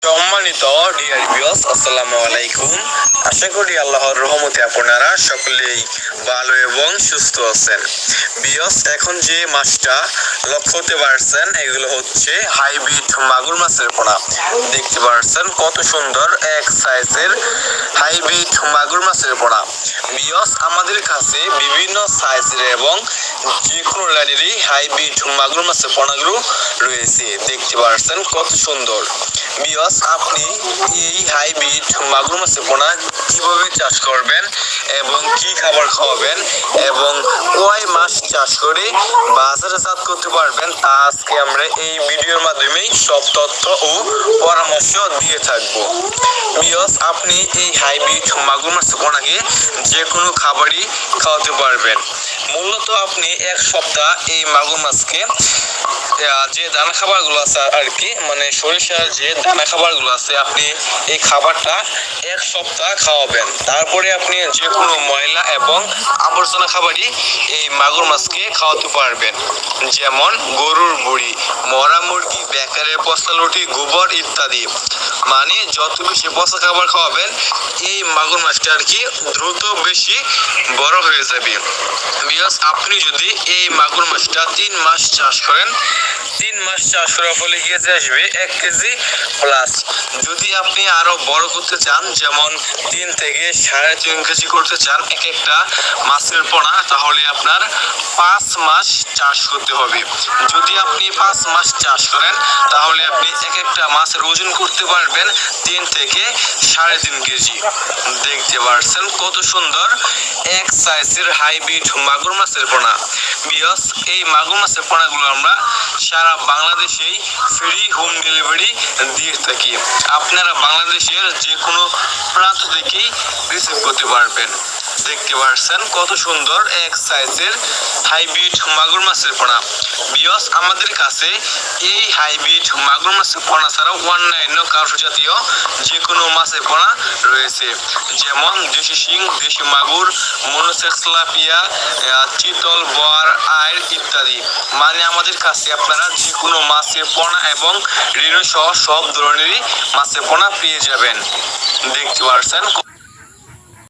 সম্মানিত dear viewers, আসসালামু আলাইকুম। আশা করি আল্লাহর রহমতে আপনারা সকলেই ভালো এবং সুস্থ আছেন। ভিউয়ার্স, এখন যে মাছটা লক্ষ্য করতে পারছেন এগুলো হচ্ছে হাইব্রিড মাগুর মাছের পোনা। দেখতে পারছেন কত সুন্দর এক সাইজের হাইব্রিড মাগুর মাছের পোনা। ভিউয়ার্স, আমাদের কাছে বিভিন্ন সাইজের এবং যে কোনো লাইনেরই হাইব্রিড মাগুর মাছের পোনাগুলো রয়েছে। দেখতে পারছেন কত সুন্দর। ভিউয়ার্স, আপনি এই হাইব্রিড মাগুর মাছের পোনা কিভাবে চাষ করবেন এবং কি খাবার খাওয়াবেন এবং কয় মাস চাষ করে বাজারজাত করতে পারবেন তা আজকে আমরা এই ভিডিওর মাধ্যমেই সব তথ্য ও পরামর্শ দিয়ে থাকবো। ভিউয়ার্স, আপনি এই হাইব্রিড মাগুর মাছের পোনাকে যে কোনো খাবারই খাওয়াতে পারবেন। মূলত আপনি এক সপ্তাহ এই মাগুর মাছকে যে দানা খাবারগুলো আছে আর কি, মানে সরিষার যে দানা খাবারগুলো আছে, আপনি এই খাবারটা এক সপ্তাহ খাওয়াবেন। তারপরে আপনি যে কোনো ময়লা এবং আবর্জনা খাবারই এই মাগুর মাছকে খাওয়াতে পারবেন, যেমন গরুর বুড়ি, মরা মুরগি, বেকারের পচা লুটি, গোবর ইত্যাদি। মানে যত বেশি পচা খাবার খাওয়াবেন এই মাগুর মাছটা আর কি দ্রুত বেশি বড় হয়ে যাবে। বিকজ আপনি যদি এই মাগুর মাছটা 3 মাস চাষ করেন, 3 মাস চাষ করার ফলে কেজি আসবে 1 কেজি প্লাস। যদি আপনি আরো বড় করতে চান, যেমন 3 থেকে 3.5 কেজি করতে চান এক একটা মাছের পোনা, তাহলে আপনার 5 মাস চাষ করতে হবে। যদি আপনি 5 মাস চাষ করেন তাহলে আপনি এক একটা মাছের ওজন করতে পারবেন 3 থেকে 3.5 কেজি। দেখতে পারছেন কত সুন্দর এক সাইজের হাইব্রিড মাগুর মাছের পোনা। বিকজ এই মাগুর মাছের পোনাগুলো আমরা সারা বাংলাদেশেই ফ্রি হোম ডেলিভারি দিয়ে থাকি। আপনারা বাংলাদেশের যে কোনো প্রান্ত থেকেই রিসিভ করতে পারবেন। দেখতে পাচ্ছেন কত সুন্দর এক সাইজের হাইব্রিড মাগুর মাছের পোনা। বিকজ আমাদের কাছে এই হাইব্রিড মাগুর মাছের পোনা ছাড়াও অন্যান্য কার্প জাতীয় যে কোনো মাছের পোনা রয়েছে, যেমন দেশি শিং, দেশি মাগুর, মনোসেক্স তেলাপিয়া, চিতল, বোয়াল, আইর ইত্যাদি। মানে আমাদের কাছে আপনারা যে কোনো মাছের পোনা এবং ঋণ সহ সব ধরনেরই মাছের পোনা পেয়ে যাবেন। দেখতে পাচ্ছেন